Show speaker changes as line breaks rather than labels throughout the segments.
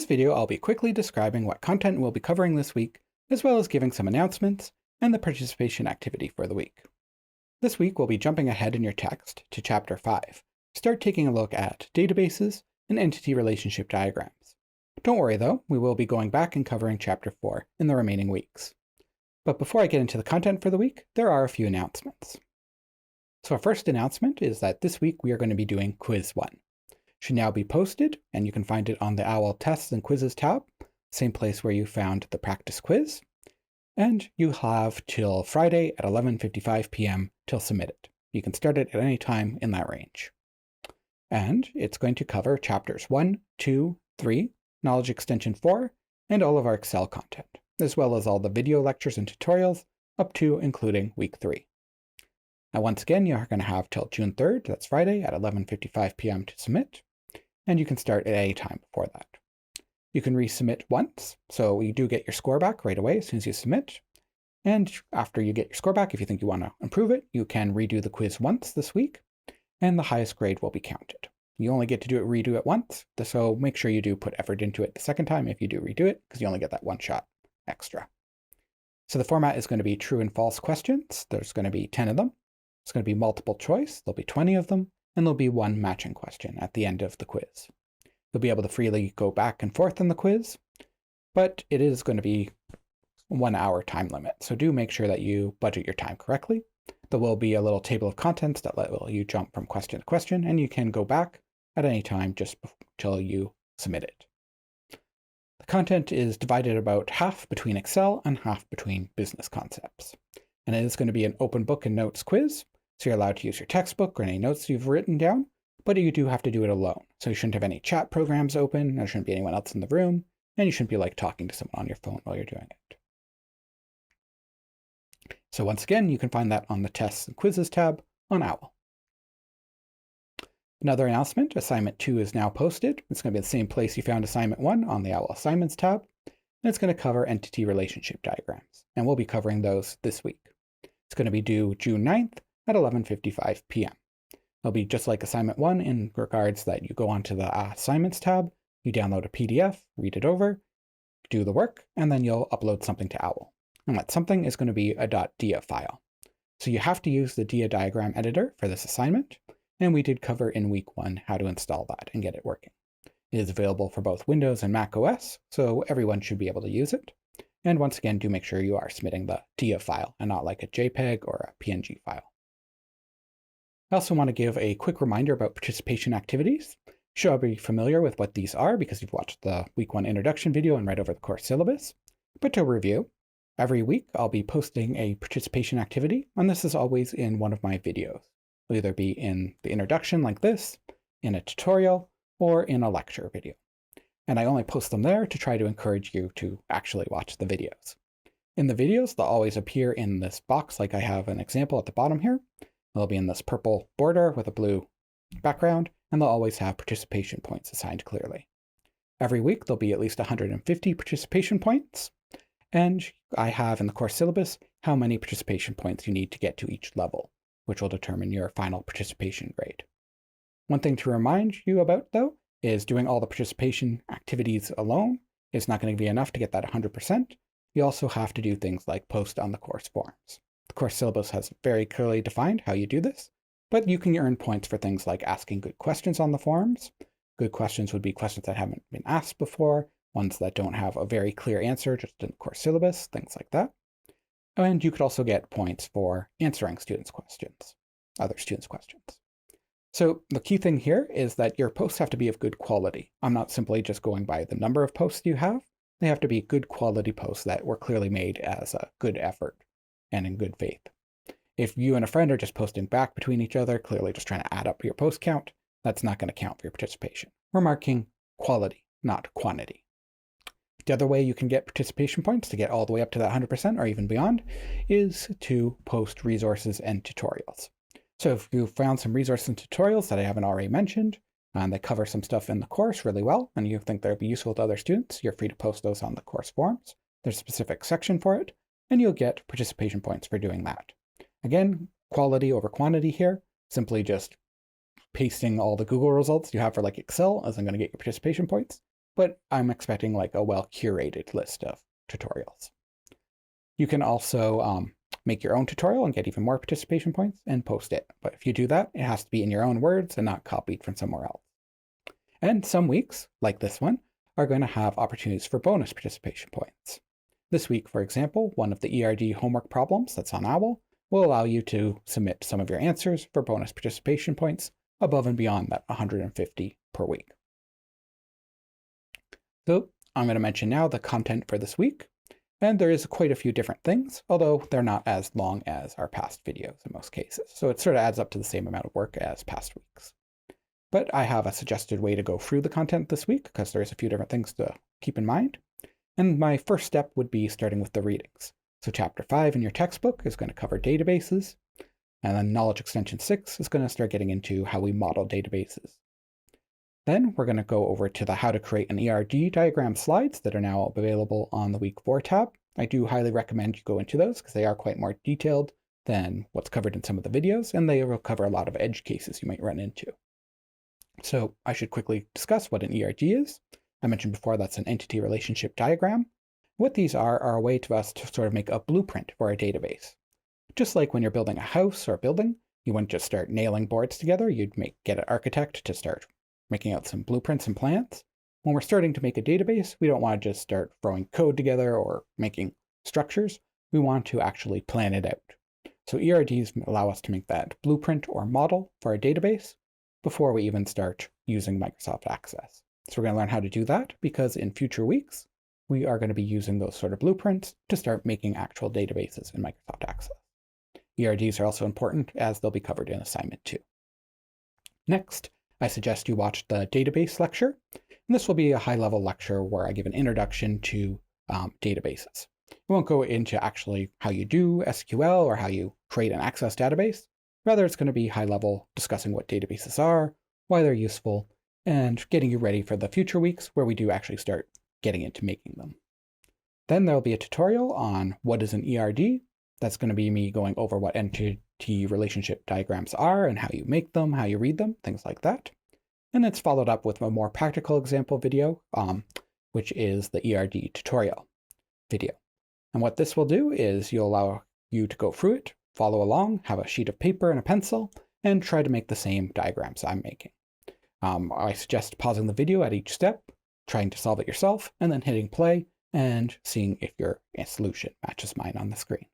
this video, I'll be quickly describing what content we'll be covering this week, as well as giving some announcements and the participation activity for the week. This week, we'll be jumping ahead in your text to Chapter 5. Start taking a look at databases and entity relationship diagrams. Don't worry though, we will be going back and covering Chapter 4 in the remaining weeks. But before I get into the content for the week, there are a few announcements. So our first announcement is that this week we are going to be doing Quiz 1. It should now be posted, and you can find it on the OWL Tests and Quizzes tab, same place where you found the practice quiz. And you have till Friday at 11:55 p.m. till submit it. You can start it at any time in that range. And it's going to cover chapters 1, 2, 3, Knowledge Extension 4, and all of our Excel content, as well as all the video lectures and tutorials up to including week 3. Now, once again, you're going to have till June 3rd, that's Friday, at 11:55 p.m. to submit, and you can start at any time before that. You can resubmit once, so you do get your score back right away as soon as you submit. And after you get your score back, if you think you want to improve it, you can redo the quiz once this week, and the highest grade will be counted. You only get to redo it once, so make sure you do put effort into it the second time if you do redo it, because you only get that one shot extra. So the format is going to be true and false questions. There's going to be 10 of them. It's going to be multiple choice. There'll be 20 of them, and there'll be one matching question at the end of the quiz. You'll be able to freely go back and forth in the quiz, but it is going to be a 1 hour time limit. So do make sure that you budget your time correctly. There will be a little table of contents that will you jump from question to question, and you can go back at any time just until you submit it. The content is divided about half between Excel and half between business concepts. And it is going to be an open book and notes quiz, so you're allowed to use your textbook or any notes you've written down, but you do have to do it alone. So you shouldn't have any chat programs open, there shouldn't be anyone else in the room, and you shouldn't be like talking to someone on your phone while you're doing it. So once again, you can find that on the Tests and Quizzes tab on OWL. Another announcement, Assignment 2 is now posted. It's going to be the same place you found Assignment 1 on the OWL Assignments tab, and it's going to cover entity relationship diagrams, and we'll be covering those this week. It's going to be due June 9th at 11:55 p.m. It'll be just like Assignment 1 in regards that you go onto the Assignments tab, you download a PDF, read it over, do the work, and then you'll upload something to OWL. And that something is going to be a .dia file. So you have to use the dia diagram editor for this assignment, and we did cover in week 1 how to install that and get it working. It is available for both Windows and Mac OS, so everyone should be able to use it. And once again, do make sure you are submitting the dia file and not like a JPEG or a PNG file. I also want to give a quick reminder about participation activities. You should all be familiar with what these are because you've watched the week 1 introduction video and read over the course syllabus. But to review, every week I'll be posting a participation activity, and this is always in one of my videos. It'll either be in the introduction like this, in a tutorial, or in a lecture video. And I only post them there to try to encourage you to actually watch the videos. In the videos, they'll always appear in this box like I have an example at the bottom here. They'll be in this purple border with a blue background, and they'll always have participation points assigned clearly. Every week, there'll be at least 150 participation points, and I have in the course syllabus how many participation points you need to get to each level, which will determine your final participation grade. One thing to remind you about, though, is doing all the participation activities alone is not going to be enough to get that 100%. You also have to do things like post on the course forums. The course syllabus has very clearly defined how you do this, but you can earn points for things like asking good questions on the forums. Good questions would be questions that haven't been asked before, ones that don't have a very clear answer just in the course syllabus, things like that. And you could also get points for answering other students' questions. So the key thing here is that your posts have to be of good quality. I'm not simply just going by the number of posts you have. They have to be good quality posts that were clearly made as a good effort and in good faith. If you and a friend are just posting back between each other, clearly just trying to add up your post count, that's not going to count for your participation. We're marking quality, not quantity. The other way you can get participation points to get all the way up to that 100% or even beyond is to post resources and tutorials. So if you found some resources and tutorials that I haven't already mentioned, and they cover some stuff in the course really well, and you think they'll be useful to other students, you're free to post those on the course forums. There's a specific section for it, and you'll get participation points for doing that. Again, quality over quantity here, simply just pasting all the Google results you have for like Excel isn't going to get your participation points. but I'm expecting like a well-curated list of tutorials. You can also make your own tutorial and get even more participation points and post it. But if you do that, it has to be in your own words and not copied from somewhere else. And some weeks, like this one, are going to have opportunities for bonus participation points. This week, for example, one of the ERD homework problems that's on OWL will allow you to submit some of your answers for bonus participation points above and beyond that 150 per week. So I'm going to mention now the content for this week. And there is quite a few different things, although they're not as long as our past videos in most cases. So it sort of adds up to the same amount of work as past weeks. But I have a suggested way to go through the content this week because there's a few different things to keep in mind. And my first step would be starting with the readings. So chapter 5 in your textbook is going to cover databases. And then knowledge extension 6 is going to start getting into how we model databases. Then we're going to go over to the how to create an ERD diagram slides that are now available on the week 4 tab. I do highly recommend you go into those because they are quite more detailed than what's covered in some of the videos, and they will cover a lot of edge cases you might run into. So I should quickly discuss what an ERD is. I mentioned before that's an entity relationship diagram. What these are a way to us to sort of make a blueprint for a database. Just like when you're building a house or a building, you wouldn't just start nailing boards together, you'd get an architect to start making out some blueprints and plans. When we're starting to make a database, we don't want to just start throwing code together or making structures. We want to actually plan it out. So ERDs allow us to make that blueprint or model for a database before we even start using Microsoft Access. So we're going to learn how to do that because in future weeks, we are going to be using those sort of blueprints to start making actual databases in Microsoft Access. ERDs are also important as they'll be covered in assignment 2. Next, I suggest you watch the database lecture. And this will be a high-level lecture where I give an introduction to databases. We won't go into actually how you do SQL or how you create an Access database. Rather, it's going to be high-level discussing what databases are, why they're useful, and getting you ready for the future weeks where we do actually start getting into making them. Then there'll be a tutorial on what is an ERD. That's going to be me going over what entity relationship diagrams are and how you make them, how you read them, things like that. And it's followed up with a more practical example video, which is the ERD tutorial video. And what this will do is you'll allow you to go through it, follow along, have a sheet of paper and a pencil, and try to make the same diagrams I'm making. I suggest pausing the video at each step, trying to solve it yourself, and then hitting play and seeing if your solution matches mine on the screen.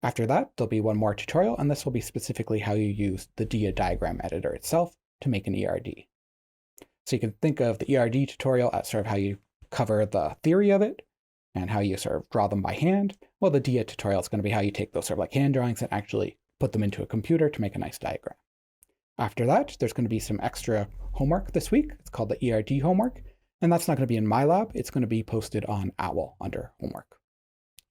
After that, there'll be one more tutorial, and this will be specifically how you use the DIA diagram editor itself to make an ERD. So you can think of the ERD tutorial as sort of how you cover the theory of it and how you sort of draw them by hand. Well, the DIA tutorial is going to be how you take those sort of like hand drawings and actually put them into a computer to make a nice diagram. After that, there's going to be some extra homework this week. It's called the ERD homework, and that's not going to be in my lab. It's going to be posted on OWL under homework.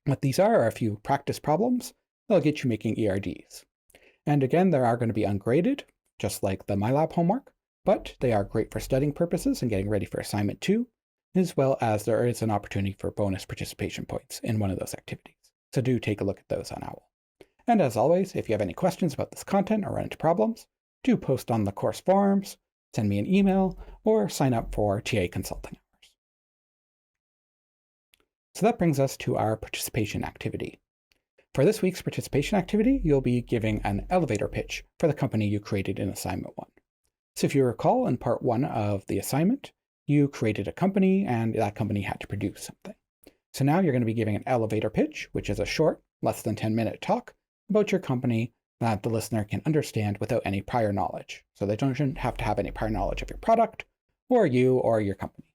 What these are a few practice problems that'll get you making ERDs. And again, they are going to be ungraded, just like the MyLab homework, but they are great for studying purposes and getting ready for assignment 2, as well as there is an opportunity for bonus participation points in one of those activities. So do take a look at those on OWL. And as always, if you have any questions about this content or run into problems, do post on the course forums, send me an email, or sign up for TA consulting hours. So that brings us to our participation activity. For this week's participation activity, you'll be giving an elevator pitch for the company you created in assignment 1. So if you recall, in part 1 of the assignment, you created a company and that company had to produce something. So now you're going to be giving an elevator pitch, which is a short, less than 10-minute talk about your company that the listener can understand without any prior knowledge. So they shouldn't have to have any prior knowledge of your product or you or your company.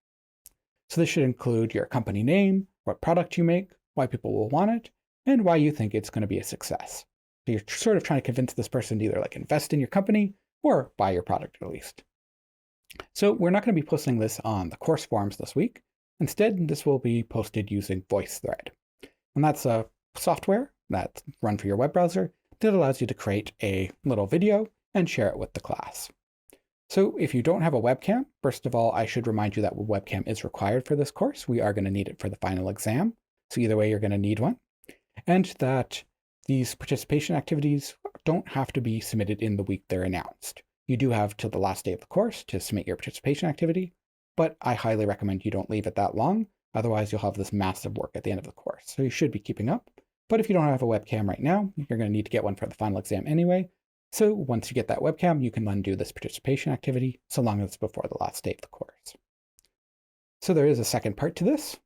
So this should include your company name, what product you make, why people will want it, and why you think it's going to be a success. So you're sort of trying to convince this person to either like invest in your company or buy your product at least. So we're not going to be posting this on the course forums this week. Instead, this will be posted using VoiceThread. And that's a software that's run for your web browser that allows you to create a little video and share it with the class. So if you don't have a webcam, first of all, I should remind you that a webcam is required for this course. We are going to need it for the final exam. So either way, you're going to need one. And that these participation activities don't have to be submitted in the week they're announced. You do have till the last day of the course to submit your participation activity, but I highly recommend you don't leave it that long. Otherwise, you'll have this massive work at the end of the course. So you should be keeping up. But if you don't have a webcam right now, you're going to need to get one for the final exam anyway. So once you get that webcam, you can then do this participation activity, so long as it's before the last day of the course. So there is a second part to this.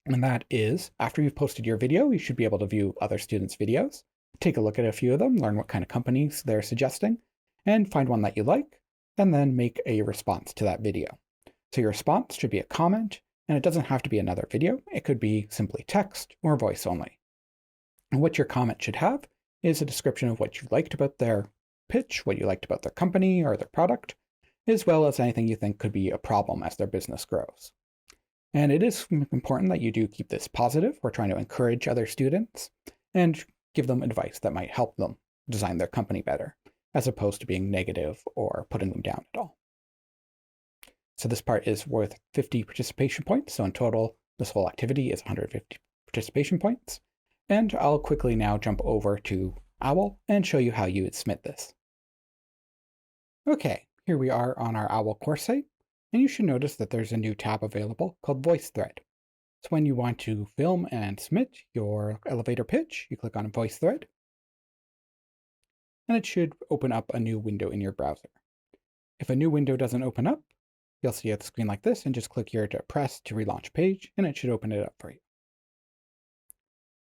And that is, after you've posted your video, you should be able to view other students' videos, take a look at a few of them, learn what kind of companies they're suggesting, and find one that you like, and then make a response to that video. So your response should be a comment, and it doesn't have to be another video. It could be simply text or voice only. And what your comment should have is a description of what you liked about their pitch, what you liked about their company or their product, as well as anything you think could be a problem as their business grows. And it is important that you do keep this positive. We're trying to encourage other students and give them advice that might help them design their company better, as opposed to being negative or putting them down at all. So this part is worth 50 participation points. So in total, this whole activity is 150 participation points. And I'll quickly now jump over to OWL and show you how you would submit this. Okay, here we are on our OWL course site. And you should notice that there's a new tab available called VoiceThread. So when you want to film and submit your elevator pitch, you click on VoiceThread, and it should open up a new window in your browser. If a new window doesn't open up, you'll see a screen like this, and just click here to press to relaunch page, and it should open it up for you.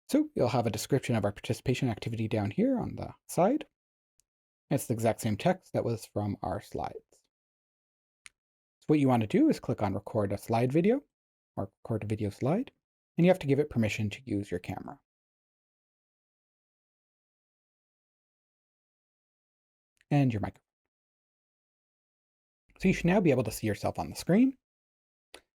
So you'll have a description of our participation activity down here on the side. It's the exact same text that was from our slides. So what you want to do is click on record a slide video or record a video slide, and you have to give it permission to use your camera. And your microphone. So you should now be able to see yourself on the screen.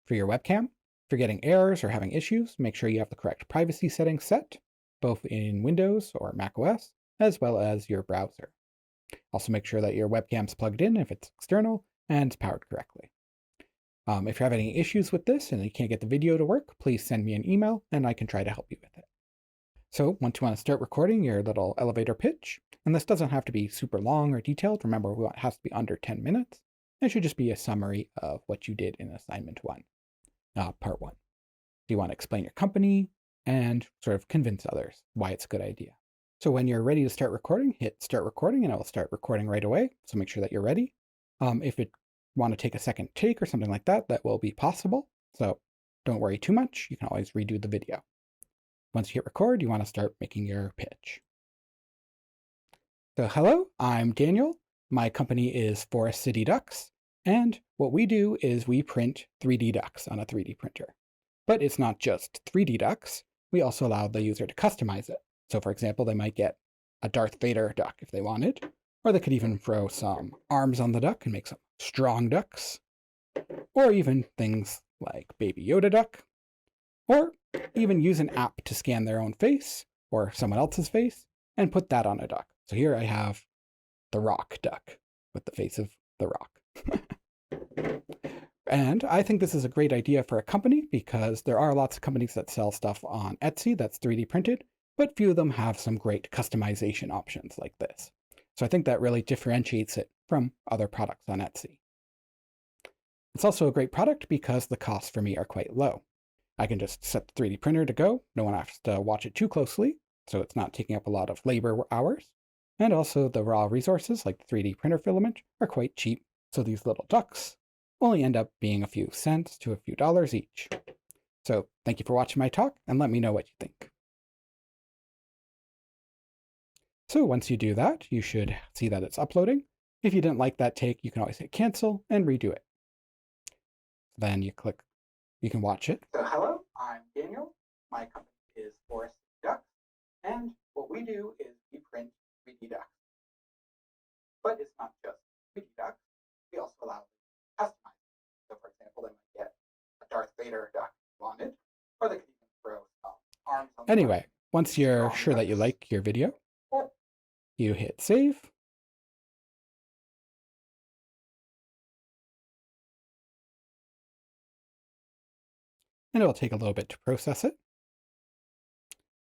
For your webcam, if you're getting errors or having issues, make sure you have the correct privacy settings set, both in Windows or Mac OS, as well as your browser. Also make sure that your webcam's plugged in if it's external and powered correctly. If you have any issues with this and you can't get the video to work, please send me an email and I can try to help you with it. So once you want to start recording your little elevator pitch, and this doesn't have to be super long or detailed, remember it has to be under 10 minutes. It should just be a summary of what you did in assignment 1, part 1. You want to explain your company and sort of convince others why it's a good idea. So when you're ready to start recording, hit start recording and it will start recording right away. So make sure that you're ready. If it want to take a second take or something like that, that will be possible. So don't worry too much. You can always redo the video. Once you hit record, you want to start making your pitch. So hello, I'm Daniel. My company is Forest City Ducks. And what we do is we print 3D ducks on a 3D printer. But it's not just 3D ducks. We also allow the user to customize it. So for example, they might get a Darth Vader duck if they wanted, or they could even throw some arms on the duck and make some strong ducks, or even things like Baby Yoda duck, or even use an app to scan their own face or someone else's face and put that on a duck. So here I have the Rock duck with the face of the Rock. And I think this is a great idea for a company because there are lots of companies that sell stuff on Etsy that's 3D printed, but few of them have some great customization options like this. So I think that really differentiates it from other products on Etsy. It's also a great product because the costs for me are quite low. I can just set the 3D printer to go. No one has to watch it too closely, so it's not taking up a lot of labor hours. And also the raw resources like the 3D printer filament are quite cheap, so these little ducks only end up being a few cents to a few dollars each. So thank you for watching my talk and let me know what you think. So once you do that, you should see that it's uploading. If you didn't like that take, you can always hit cancel and redo it. Then you can watch it. So hello, I'm Daniel. My company is Forest Ducks. And what we do is we print 3D ducks. But it's not just 3D ducks. We also allow them to customize. So for example, they might get a Darth Vader duck if you wanted, or they could even throw some arms on the Anyway, once you're sure that you like your video, you hit save. And it will take a little bit to process it.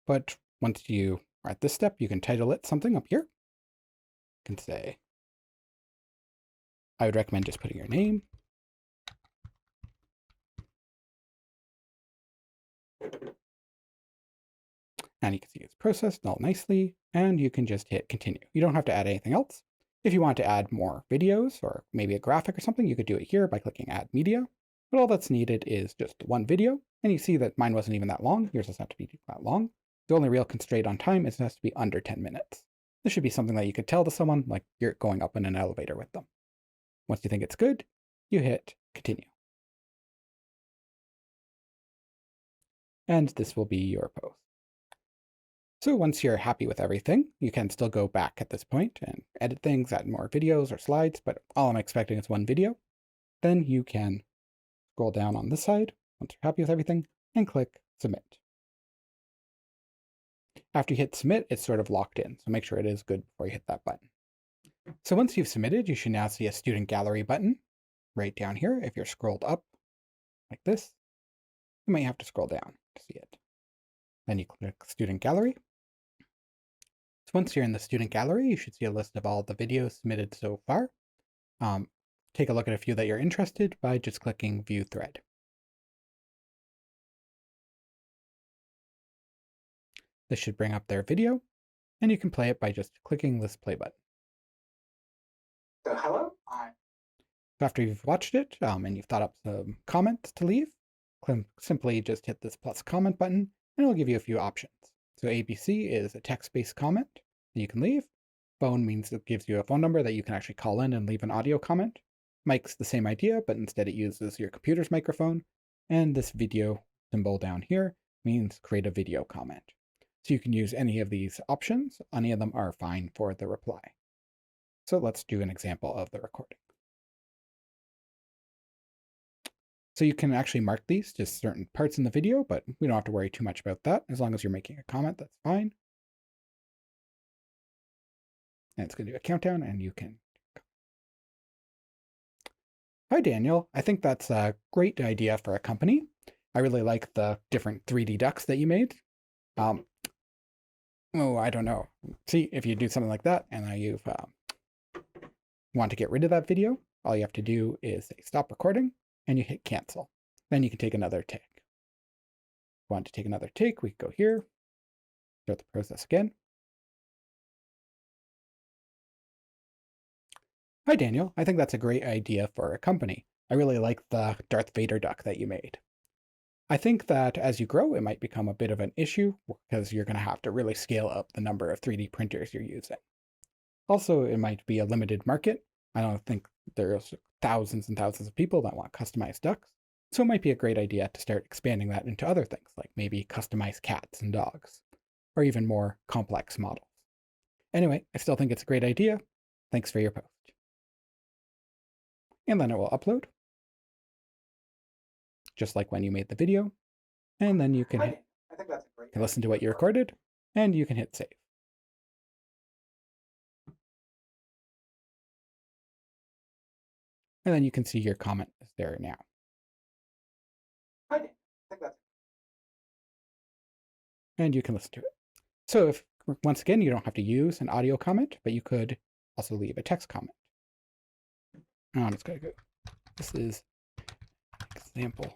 But once you are at this step, you can title it something up here. You can say, I would recommend just putting your name. And you can see it's processed all nicely, and you can just hit continue. You don't have to add anything else. If you want to add more videos or maybe a graphic or something, you could do it here by clicking add media. But all that's needed is just one video. And you see that mine wasn't even that long. Yours doesn't have to be that long. The only real constraint on time is it has to be under 10 minutes. This should be something that you could tell to someone, like you're going up in an elevator with them. Once you think it's good, you hit continue. And this will be your post. So once you're happy with everything, you can still go back at this point and edit things, add more videos or slides, but all I'm expecting is one video. Then you can scroll down on this side, once you're happy with everything, and click submit. After you hit submit, it's sort of locked in, so make sure it is good before you hit that button. So once you've submitted, you should now see a student gallery button right down here. If you're scrolled up like this, you might have to scroll down to see it. Then you click student gallery. So once you're in the student gallery, you should see a list of all the videos submitted so far. Take a look at a few that you're interested by just clicking view thread. This should bring up their video, and you can play it by just clicking this play button.
So hello.
After you've watched it and you've thought up some comments to leave, simply just hit this plus comment button, and it'll give you a few options. So ABC is a text-based comment that you can leave. Phone means it gives you a phone number that you can actually call in and leave an audio comment. Mic's the same idea, but instead it uses your computer's microphone. And this video symbol down here means create a video comment. So you can use any of these options. Any of them are fine for the reply. So let's do an example of the recording. So you can actually mark these to certain parts in the video, but we don't have to worry too much about that. As long as you're making a comment, that's fine. And it's going to do a countdown, and you can. Hi, Daniel. I think that's a great idea for a company. I really like the different 3D ducks that you made. Oh, I don't know. See, if you do something like that, and now you want to get rid of that video, all you have to do is say stop recording, and you hit cancel. Then you can take another take. If you want to take another take, we can go here, start the process again. Hi, Daniel. I think that's a great idea for a company. I really like the Darth Vader duck that you made. I think that as you grow, it might become a bit of an issue because you're going to have to really scale up the number of 3D printers you're using. Also, it might be a limited market. I don't think there's thousands and thousands of people that want customized ducks. So it might be a great idea to start expanding that into other things, like maybe customized cats and dogs, or even more complex models. Anyway, I still think it's a great idea. Thanks for your post. And then it will upload, just like when you made the video. And then you can listen to what you recorded, and you can hit save. And then you can see your comment is there now. And you can listen to it. So if, once again, you don't have to use an audio comment, but you could also leave a text comment. I'm just going to go, this is example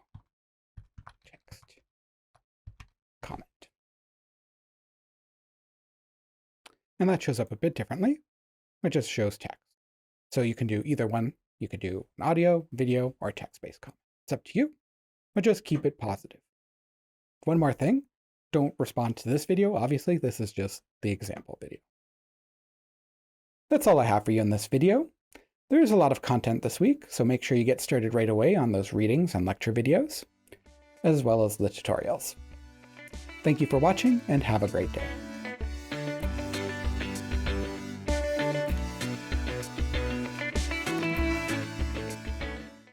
text comment. And that shows up a bit differently. It just shows text. So you can do either one. You could do an audio, video, or text-based comment. It's up to you, but just keep it positive. One more thing, don't respond to this video. Obviously, this is just the example video. That's all I have for you in this video. There's a lot of content this week, so make sure you get started right away on those readings and lecture videos, as well as the tutorials. Thank you for watching, and have a great day.